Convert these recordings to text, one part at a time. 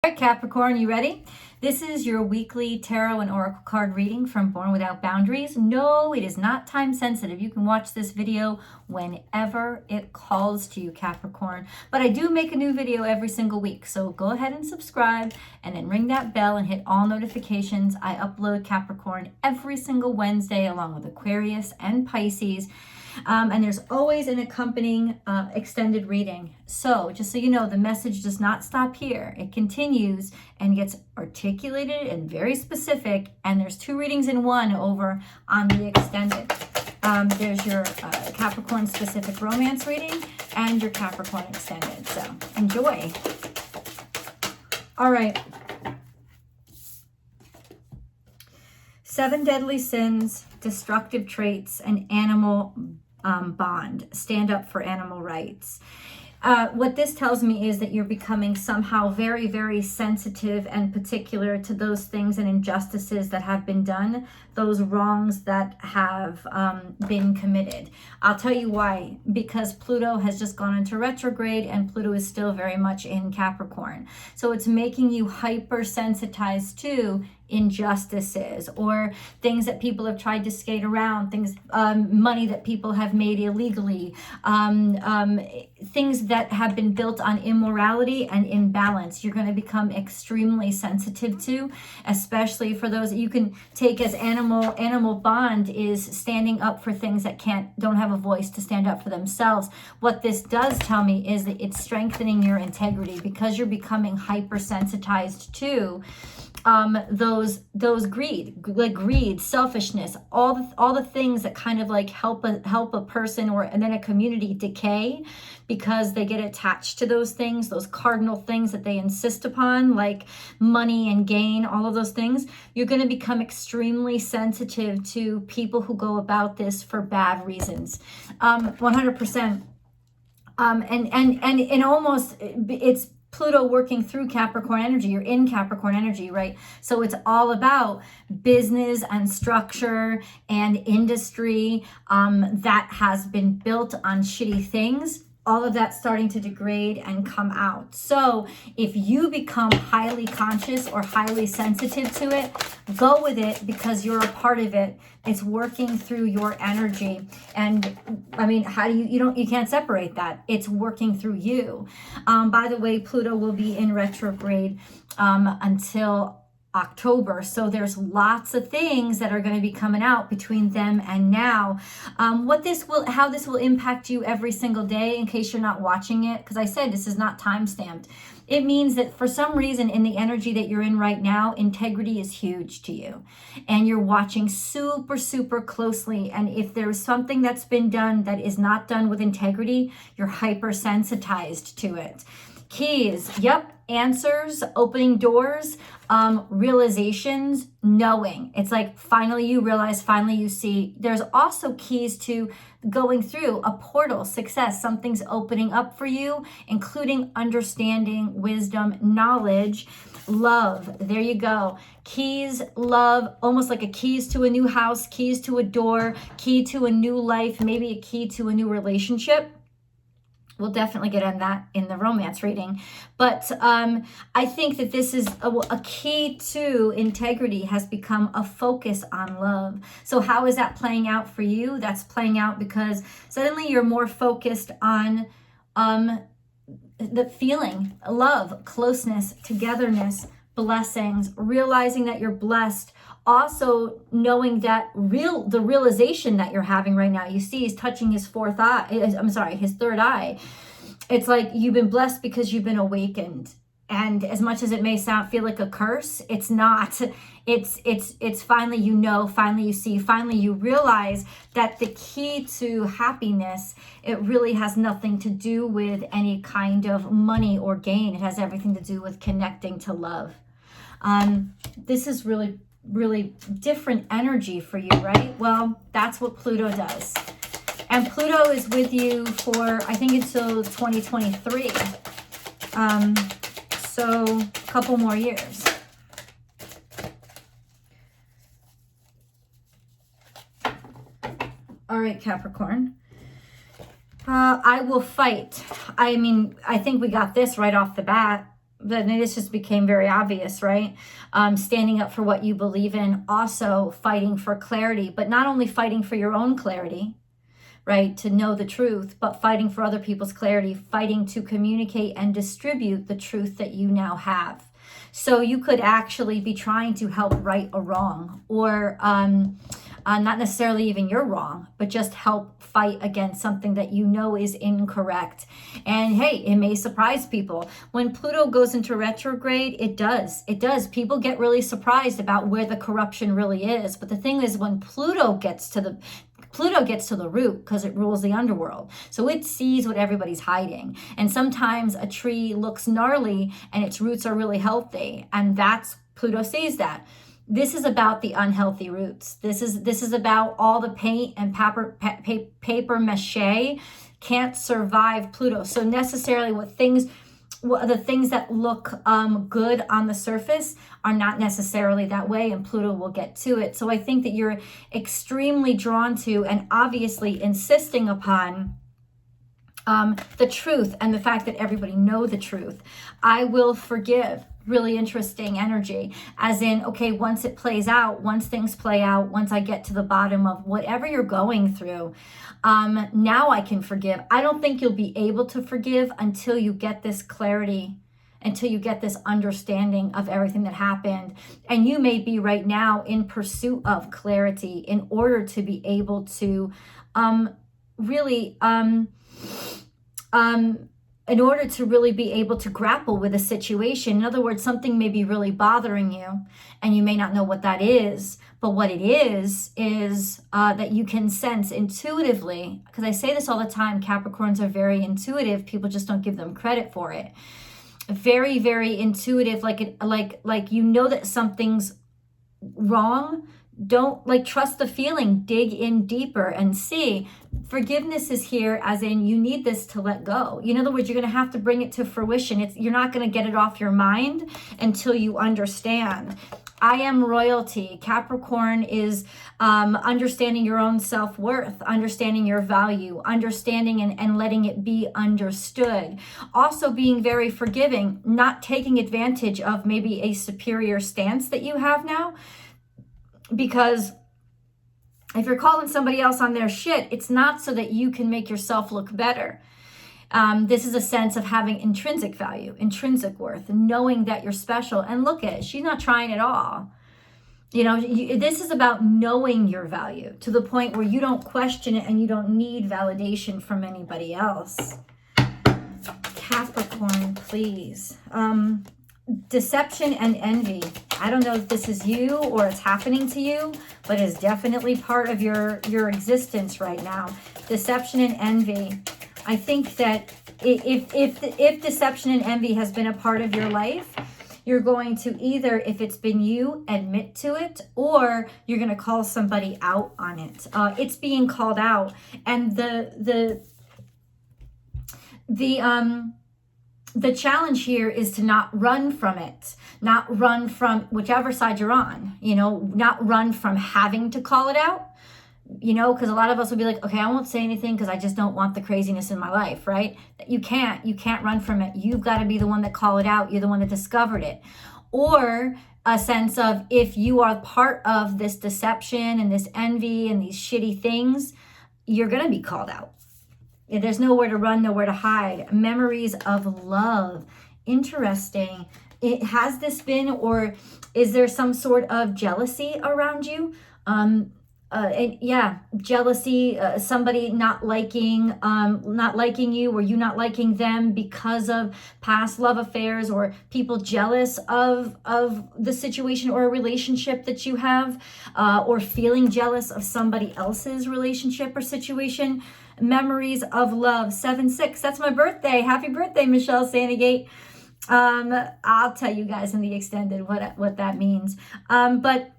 All right, Capricorn, you ready? This is your weekly tarot and oracle card reading from Born Without Boundaries. No, it is not time sensitive. You can watch this video whenever it calls to you, Capricorn. But I do make a new video every single week. So go ahead and subscribe and then ring that bell and hit all notifications. I upload Capricorn every single Wednesday along with Aquarius and Pisces. And there's always an accompanying extended reading. So just so you know, the message does not stop here. It continues and gets articulated and very specific. And there's two readings in one over on the extended. There's your Capricorn specific romance reading and your Capricorn extended. So enjoy. All right. 7 deadly sins, destructive traits, and animal bond. Stand up for animal rights. What this tells me is that you're becoming somehow very, very sensitive and particular to those things and injustices that have been done, those wrongs that have been committed. I'll tell you why. Because Pluto has just gone into retrograde and Pluto is still very much in Capricorn. So it's making you hypersensitized to injustices or things that people have tried to skate around, things, money that people have made illegally, things that have been built on immorality and imbalance. You're going to become extremely sensitive to, especially for those that you can take as animal bond is standing up for things that don't have a voice to stand up for themselves. What this does tell me is that it's strengthening your integrity because you're becoming hypersensitized to those greed, selfishness, all the things that kind of like help a person and then a community decay because they get attached to those things, those cardinal things that they insist upon, like money and gain, all of those things. You're going to become extremely sensitive to people who go about this for bad reasons. 100%. And almost it's Pluto working through Capricorn energy. You're in Capricorn energy, right? So it's all about business and structure and industry that has been built on shitty things. All of that starting to degrade and come out. So if you become highly conscious or highly sensitive to it, go with it because you're a part of it. It's working through your energy. And I mean, how do you can't separate that. It's working through you. By the way, Pluto will be in retrograde until October. So there's lots of things that are going to be coming out between them and now. How this will impact you every single day in case you're not watching it. Because I said this is not time stamped. It means that for some reason in the energy that you're in right now, integrity is huge to you. And you're watching super, super closely. And if there's something that's been done that is not done with integrity, you're hypersensitized to it. Keys, yep, answers, opening doors, realizations, knowing. It's like finally you realize, finally you see. There's also keys to going through a portal, success, something's opening up for you, including understanding, wisdom, knowledge, love. There you go. Keys, love, almost like a keys to a new house, keys to a door, key to a new life, maybe a key to a new relationship. We'll definitely get on that in the romance reading. But I think that this is a key to integrity has become a focus on love. So how is that playing out for you? That's playing out because suddenly you're more focused on the feeling, love, closeness, togetherness, blessings, realizing that you're blessed. Also knowing that the realization that you're having right now, you see he's touching his third eye. It's like you've been blessed because you've been awakened. And as much as it may feel like a curse, it's not. It's finally finally you see, finally you realize that the key to happiness, it really has nothing to do with any kind of money or gain. It has everything to do with connecting to love. This is really different energy for you, right? Well, that's what Pluto does. And Pluto is with you for, I think, until 2023. So a couple more years. All right, Capricorn. I will fight. I mean, I think we got this right off the bat. But this just became very obvious, right? Standing up for what you believe in, also fighting for clarity, but not only fighting for your own clarity, right, to know the truth, but fighting for other people's clarity, fighting to communicate and distribute the truth that you now have. So you could actually be trying to help right a wrong, or not necessarily even you're wrong, but just help fight against something that you know is incorrect. And hey, it may surprise people. When Pluto goes into retrograde, it does. People get really surprised about where the corruption really is. But the thing is, when Pluto gets to the root, because it rules the underworld. So it sees what everybody's hiding. And sometimes a tree looks gnarly and its roots are really healthy. And Pluto sees that. This is about the unhealthy roots. This is about all the paint and paper mache can't survive Pluto. So necessarily the things that look good on the surface are not necessarily that way, and Pluto will get to it. So I think that you're extremely drawn to and obviously insisting upon the truth and the fact that everybody know the truth. I will forgive. Really interesting energy, as in, okay, once things play out, once I get to the bottom of whatever you're going through, now I can forgive. I don't think you'll be able to forgive until you get this clarity, until you get this understanding of everything that happened. And you may be right now in pursuit of clarity in order to be able to in order to really be able to grapple with a situation. In other words, something may be really bothering you and you may not know what that is, but what it is that you can sense intuitively, because I say this all the time, Capricorns are very intuitive. People just don't give them credit for it. Very, very intuitive, like you know that something's wrong. Don't trust the feeling, dig in deeper and see. Forgiveness is here, as in you need this to let go. In other words, you're going to have to bring it to fruition. You're not going to get it off your mind until you understand. I am royalty. Capricorn is understanding your own self-worth, understanding your value, understanding and letting it be understood. Also being very forgiving, not taking advantage of maybe a superior stance that you have now. Because if you're calling somebody else on their shit, it's not so that you can make yourself look better. This is a sense of having intrinsic value, intrinsic worth, knowing that you're special. And look at it, she's not trying at all. This is about knowing your value to the point where you don't question it and you don't need validation from anybody else. Capricorn, please. Deception and envy. I don't know if this is you or it's happening to you, but it's definitely part of your existence right now. Deception and envy. I think that if deception and envy has been a part of your life, you're going to either, if it's been you, admit to it, or you're going to call somebody out on it. It's being called out, and the challenge here is to not run from it, not run from whichever side you're on, not run from having to call it out, because a lot of us will be like, okay, I won't say anything because I just don't want the craziness in my life, right? You can't run from it. You've got to be the one that call it out. You're the one that discovered it. Or a sense of, if you are part of this deception and this envy and these shitty things, you're going to be called out. There's nowhere to run, nowhere to hide. Memories of love. Interesting. Has this been, or is there some sort of jealousy around you? Jealousy, somebody not liking you, or you not liking them because of past love affairs, or people jealous of the situation or a relationship that you have, or feeling jealous of somebody else's relationship or situation. Memories of love. 7/6. That's my birthday. Happy birthday, Michelle Sandygate. I'll tell you guys in the extended what that means. But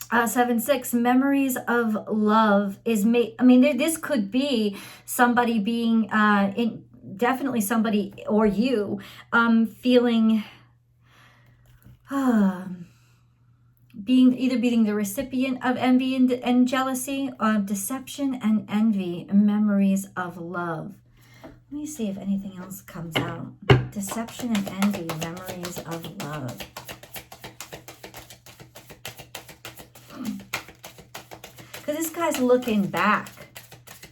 7/6, memories of love is this could be somebody being definitely somebody, or you feeling being the recipient of envy and jealousy, deception and envy. Memories of love. Let me see if anything else comes out. Deception and envy, memories of love. Because this guy's looking back,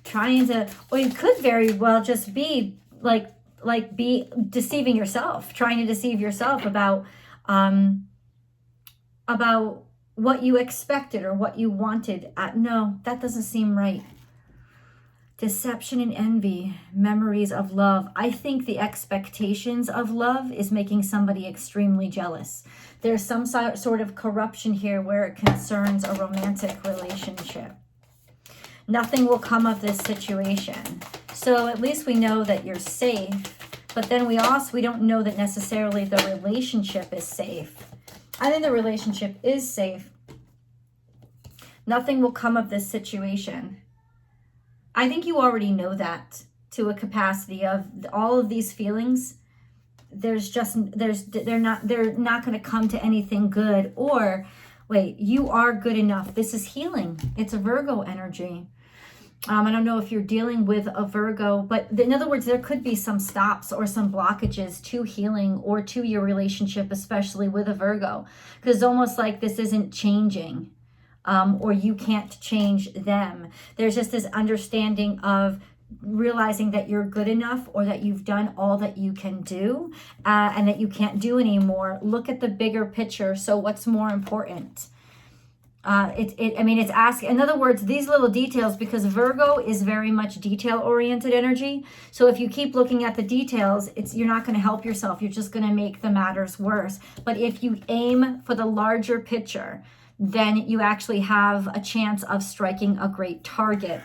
trying to, or you could very well just be be deceiving yourself, trying to deceive yourself about what you expected or what you wanted. No, that doesn't seem right. Deception and envy, memories of love. I think the expectations of love is making somebody extremely jealous. There's some sort of corruption here where it concerns a romantic relationship. Nothing will come of this situation. So at least we know that you're safe, but then we don't know that necessarily the relationship is safe. I think the relationship is safe. Nothing will come of this situation. I think you already know that to a capacity of all of these feelings. They're not going to come to anything good. Or wait, you are good enough. This is healing. It's a Virgo energy. I don't know if you're dealing with a Virgo, but in other words, there could be some stops or some blockages to healing or to your relationship, especially with a Virgo, because it's almost like this isn't changing. Or you can't change them. There's just this understanding of realizing that you're good enough, or that you've done all that you can do, and that you can't do anymore. Look at the bigger picture. So what's more important? It's asking, in other words, these little details, because Virgo is very much detail-oriented energy. So if you keep looking at the details, you're not going to help yourself. You're just going to make the matters worse. But if you aim for the larger picture, then you actually have a chance of striking a great target.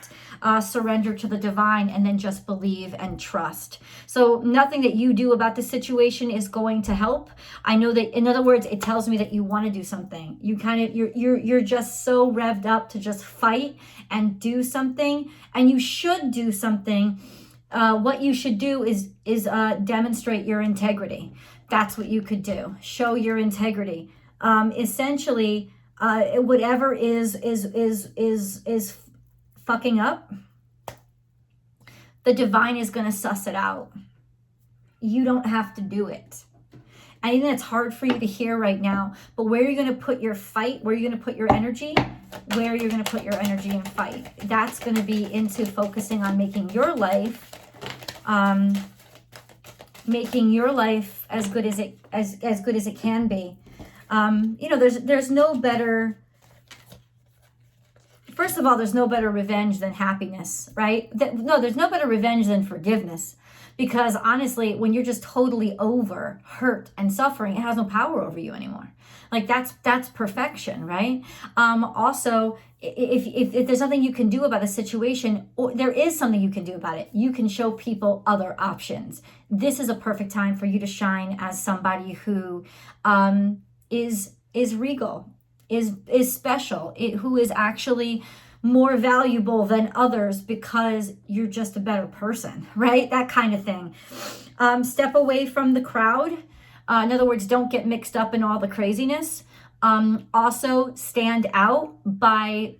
Surrender to the divine, and then just believe and trust. So nothing that you do about the situation is going to help. I know that, in other words, it tells me that you want to do something. You're just so revved up to just fight and do something, and you should do something. What you should do is demonstrate your integrity. That's what you could do. Show your integrity. Essentially, whatever is fucking up, the divine is going to suss it out. You don't have to do it. I think that's hard for you to hear right now, but where you're going to put your fight, where you're going to put your energy, and fight, that's going to be into focusing on making your life as good as it can be. There's no better. First of all, there's no better revenge than happiness, right? There's no better revenge than forgiveness. Because honestly, when you're just totally over hurt and suffering, it has no power over you anymore. Like that's perfection, right? Also, if there's nothing you can do about a situation, or there is something you can do about it, you can show people other options. This is a perfect time for you to shine as somebody who is regal, is special, who is actually more valuable than others because you're just a better person, right? That kind of thing. Step away from the crowd. In other words, don't get mixed up in all the craziness. Also stand out by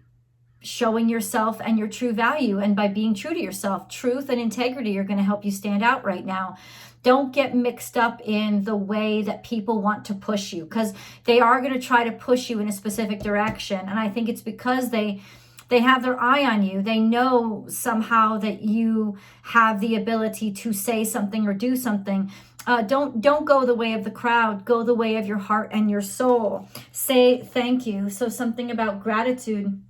showing yourself and your true value, and by being true to yourself. Truth and integrity are going to help you stand out right now. Don't get mixed up in the way that people want to push you, because they are going to try to push you in a specific direction. And I think it's because they have their eye on you. They know somehow that you have the ability to say something or do something. Don't go the way of the crowd. Go the way of your heart and your soul. Say thank you. So something about gratitude.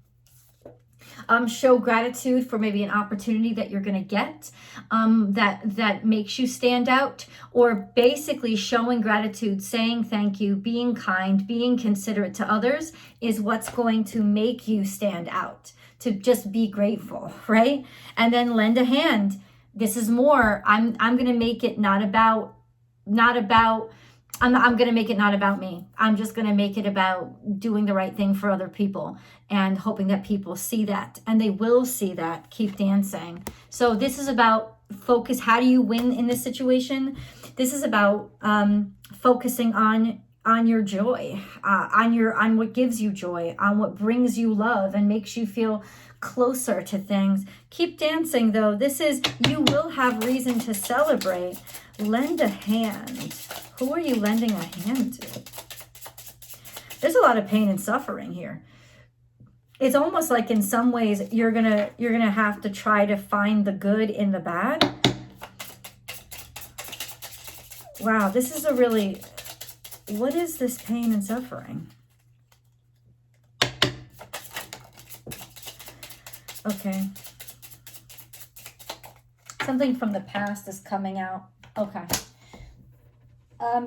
Show gratitude for maybe an opportunity that you're going to get that makes you stand out, or basically showing gratitude, saying thank you, being kind, being considerate to others is what's going to make you stand out, to just be grateful, right? And then lend a hand. This is more, I'm going to make it not about I'm going to make it not about me. I'm just going to make it about doing the right thing for other people and hoping that people see that, and they will see that. Keep dancing. So this is about focus. How do you win in this situation? This is about focusing on your joy, on what gives you joy, on what brings you love and makes you feel closer to things. Keep dancing, though. This is, you will have reason to celebrate. Lend a hand. Who are you lending a hand to? There's a lot of pain and suffering here. It's almost like in some ways you're gonna have to try to find the good in the bad. Wow, this is a really, what is this pain and suffering? Okay. Something from the past is coming out. Okay.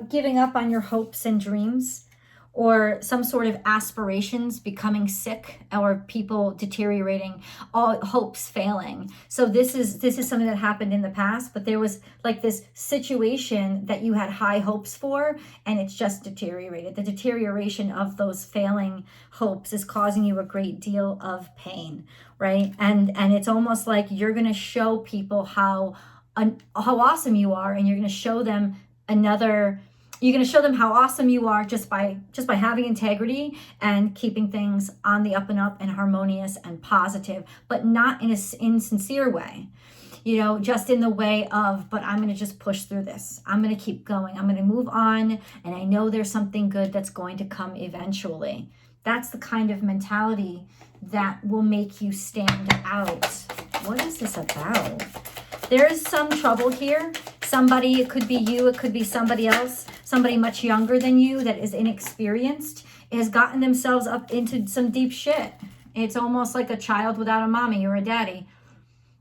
Giving up on your hopes and dreams, or some sort of aspirations becoming sick, or people deteriorating, all hopes failing. So this is something that happened in the past, but there was like this situation that you had high hopes for, and it's just deteriorated. The deterioration of those failing hopes is causing you a great deal of pain, right? And it's almost like you're going to show people how awesome you are, and you're going to show them you're going to show them how awesome you are just by having integrity and keeping things on the up and up and harmonious and positive, but not in an insincere way, just in the way of, but I'm going to just push through this. I'm going to keep going. I'm going to move on. And I know there's something good that's going to come eventually. That's the kind of mentality that will make you stand out. What is this about? There is some trouble here. Somebody, it could be you, it could be somebody else, somebody much younger than you that is inexperienced, has gotten themselves up into some deep shit. It's almost like a child without a mommy or a daddy.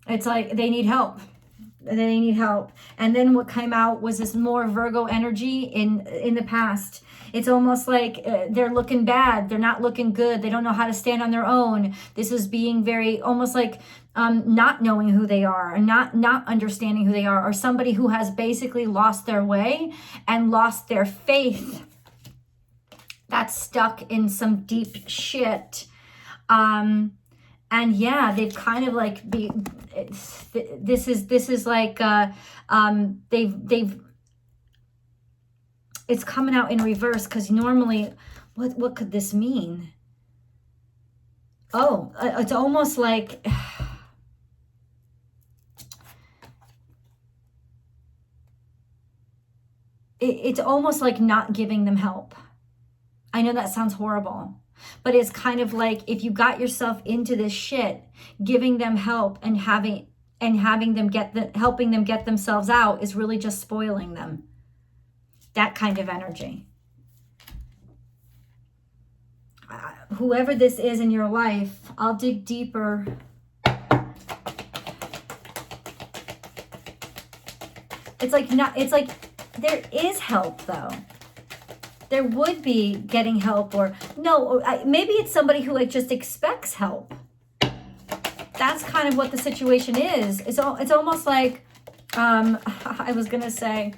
It's like they need help. They need help. And then what came out was this more Virgo energy in the past. It's almost like they're looking bad. They're not looking good. They don't know how to stand on their own. This is being very, almost like not knowing who they are, and not understanding who they are, or somebody who has basically lost their way and lost their faith. That's stuck in some deep shit. And yeah, they've kind of like this is like they've it's coming out in reverse, because normally what could this mean? Oh, it's almost like it's almost like not giving them help. I know that sounds horrible, but it's kind of like if you got yourself into this shit, giving them help and having them helping them get themselves out is really just spoiling them. That kind of energy. Whoever this is in your life, I'll dig deeper. It's like there is help though. There would be getting help, or no, maybe it's somebody who like just expects help. That's kind of what the situation is. It's almost like I was gonna say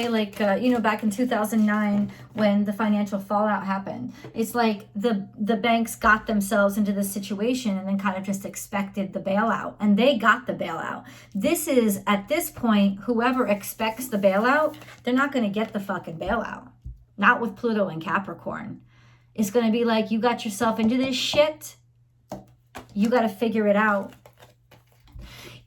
like back in 2009 when the financial fallout happened. It's like the banks got themselves into this situation and then kind of just expected the bailout, and they got the bailout. This is, at this point, whoever expects the bailout, they're not going to get the fucking bailout. Not with Pluto and Capricorn. It's going to be like, you got yourself into this shit, you got to figure it out.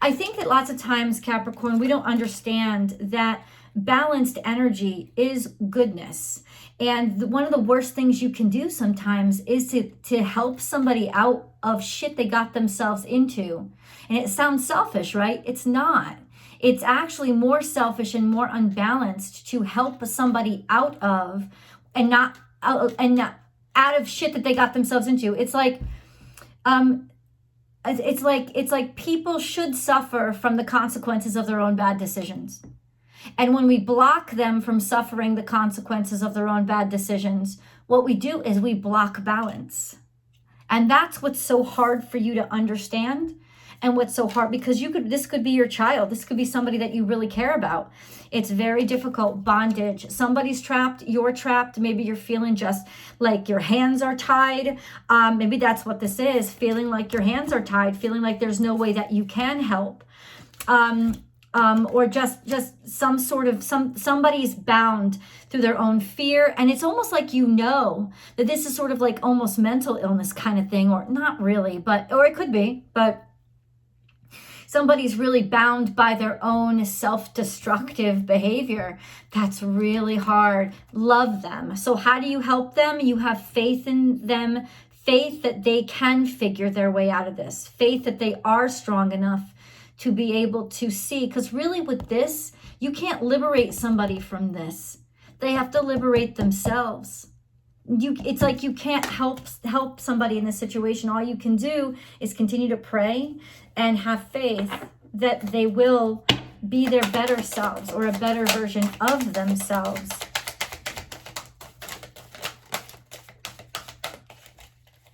I think that lots of times, Capricorn, we don't understand that balanced energy is goodness. And one of the worst things you can do sometimes is to help somebody out of shit they got themselves into. And it sounds selfish, right? It's not. It's actually more selfish and more unbalanced to help somebody out of and not out of shit that they got themselves into. It's like people should suffer from the consequences of their own bad decisions. And when we block them from suffering the consequences of their own bad decisions, what we do is we block balance. And that's what's so hard for you to understand, and what's so hard, because this could be your child. This could be somebody that you really care about. It's very difficult. Bondage. Somebody's trapped. You're trapped. Maybe you're feeling just like your hands are tied. Maybe that's what this is. Feeling like your hands are tied. Feeling like there's no way that you can help. or just some sort of somebody's bound through their own fear, and it's almost like that this is sort of like almost mental illness kind of thing, or not really, or it could be, but somebody's really bound by their own self-destructive behavior. That's really hard. Love them. So how do you help them? You have faith in them, faith that they can figure their way out of this, faith that they are strong enough to be able to see. Because really with this, you can't liberate somebody from this. They have to liberate themselves. It's like you can't help somebody in this situation. All you can do is continue to pray and have faith that they will be their better selves, or a better version of themselves.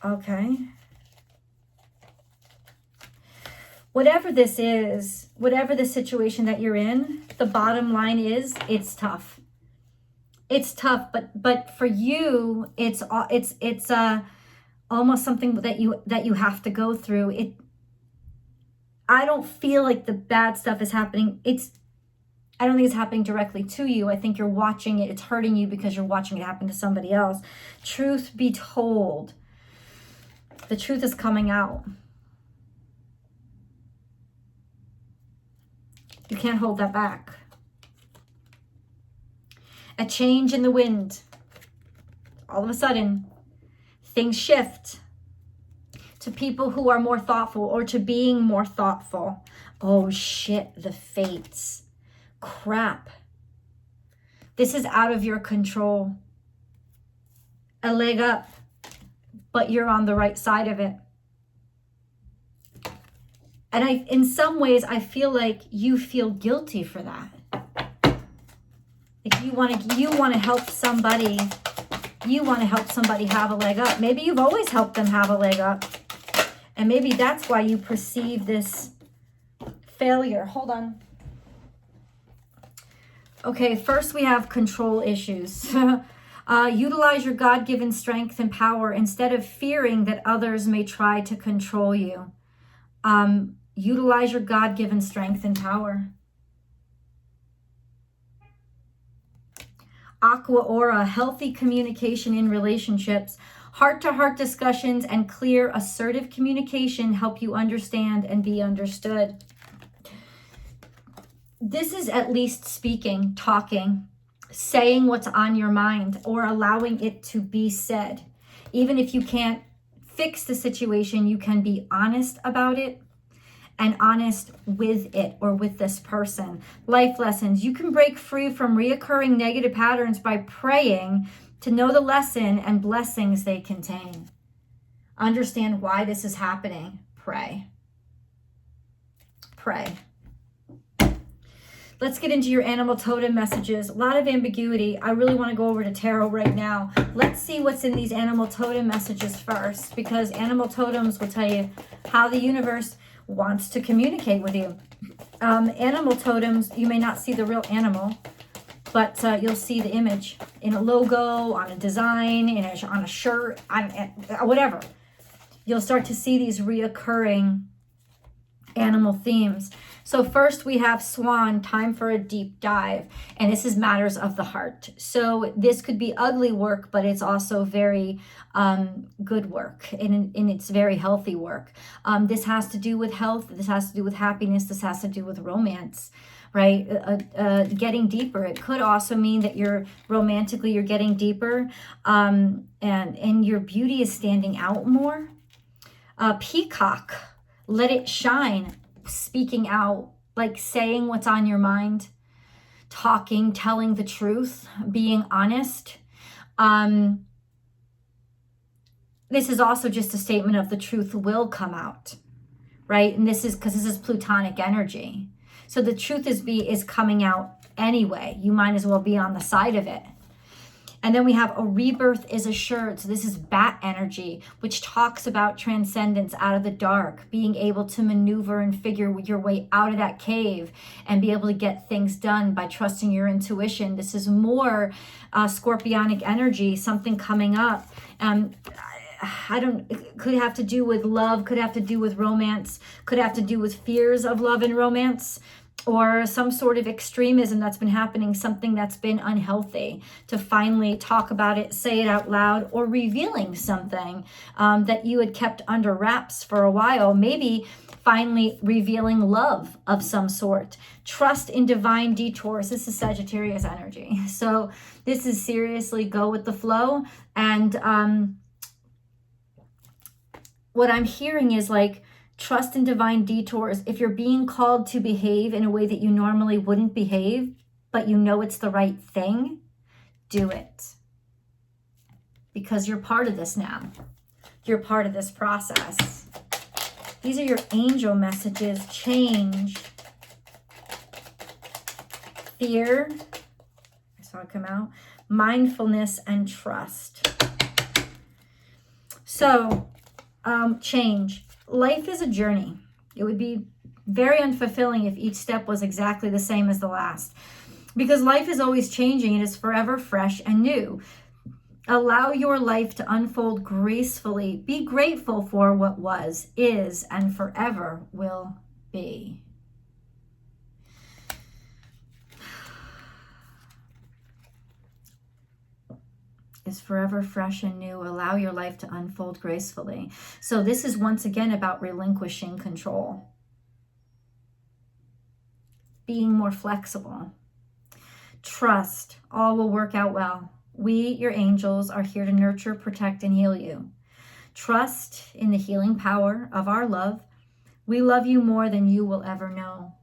Okay. Whatever this is, whatever the situation that you're in, the bottom line is it's tough. It's tough, but for you, it's almost something that you have to go through. I don't feel like the bad stuff is happening. I don't think it's happening directly to you. I think you're watching it. It's hurting you because you're watching it happen to somebody else. Truth be told, the truth is coming out. You can't hold that back. A change in the wind. All of a sudden, things shift to people who are more thoughtful, or to being more thoughtful. Oh shit, the fates. Crap. This is out of your control. A leg up, but you're on the right side of it. And in some ways, I feel like you feel guilty for that. If you want to help somebody, have a leg up. Maybe you've always helped them have a leg up. And maybe that's why you perceive this failure. Hold on. Okay, first we have control issues. Utilize your God-given strength and power instead of fearing that others may try to control you. Utilize your God-given strength and power. Aqua aura, healthy communication in relationships. Heart-to-heart discussions and clear, assertive communication help you understand and be understood. This is at least speaking, talking, saying what's on your mind, or allowing it to be said. Even if you can't fix the situation, you can be honest about it and honest with it, or with this person. Life lessons. You can break free from reoccurring negative patterns by praying to know the lesson and blessings they contain. Understand why this is happening. Pray. Pray. Let's get into your animal totem messages. A lot of ambiguity. I really want to go over to tarot right now. Let's see what's in these animal totem messages first, because animal totems will tell you how the universe wants to communicate with you. Animal totems, you may not see the real animal, but you'll see the image in a logo, on a design, on a shirt, on whatever. You'll start to see these reoccurring animal themes. So first we have Swan, time for a deep dive. And this is matters of the heart. So this could be ugly work, but it's also very good work, and it's very healthy work. This has to do with health. This has to do with happiness. This has to do with romance, right? Getting deeper. It could also mean that you're getting deeper, and your beauty is standing out more. Peacock, let it shine. Speaking out, like saying what's on your mind, talking, telling the truth, being honest. This is also just a statement of the truth will come out, right? And this is because this is Plutonic energy. So the truth is coming out anyway. You might as well be on the side of it. And then we have a rebirth is assured. So this is bat energy, which talks about transcendence out of the dark, being able to maneuver and figure your way out of that cave and be able to get things done by trusting your intuition. This is more scorpionic energy, something coming up. It could have to do with love, could have to do with romance, could have to do with fears of love and romance. or some sort of extremism that's been happening, something that's been unhealthy, to finally talk about it, say it out loud, or revealing something that you had kept under wraps for a while. Maybe finally revealing love of some sort. Trust in divine detours. This is Sagittarius energy. So this is seriously go with the flow. And what I'm hearing is like, trust in divine detours. If you're being called to behave in a way that you normally wouldn't behave, but you know it's the right thing, do it. Because you're part of this now. You're part of this process. These are your angel messages. Change. Fear. I saw it come out. Mindfulness and trust. So, change. Life is a journey. It would be very unfulfilling if each step was exactly the same as the last, because life is always changing and is forever fresh and new. Allow your life to unfold gracefully. Be grateful for what was, is, and forever will be. Is forever fresh and new. Allow your life to unfold gracefully. So this is once again about relinquishing control. Being more flexible. Trust. All will work out well. We, your angels, are here to nurture, protect, and heal you. Trust in the healing power of our love. We love you more than you will ever know.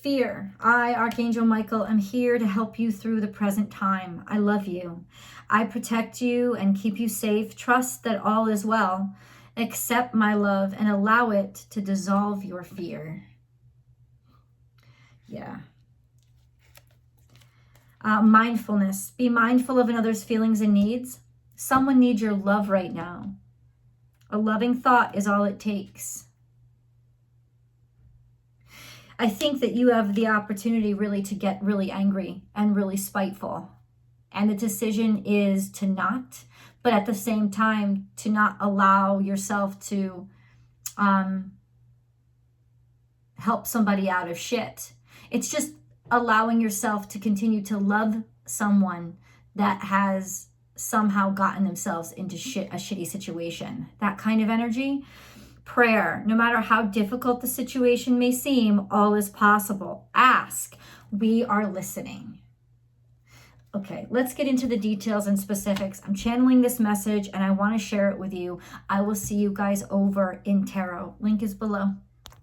Fear. I, Archangel Michael, am here to help you through the present time. I love you. I protect you and keep you safe. Trust that all is well. Accept my love and allow it to dissolve your fear. Yeah. Mindfulness. Be mindful of another's feelings and needs. Someone needs your love right now. A loving thought is all it takes. I think that you have the opportunity really to get really angry and really spiteful. And the decision is to not, but at the same time, to not allow yourself to help somebody out of shit. It's just allowing yourself to continue to love someone that has somehow gotten themselves into a shitty situation. That kind of energy. Prayer. No matter how difficult the situation may seem, all is possible. Ask. We are listening. Okay, let's get into the details and specifics. I'm channeling this message and I want to share it with you. I will see you guys over in tarot. Link is below.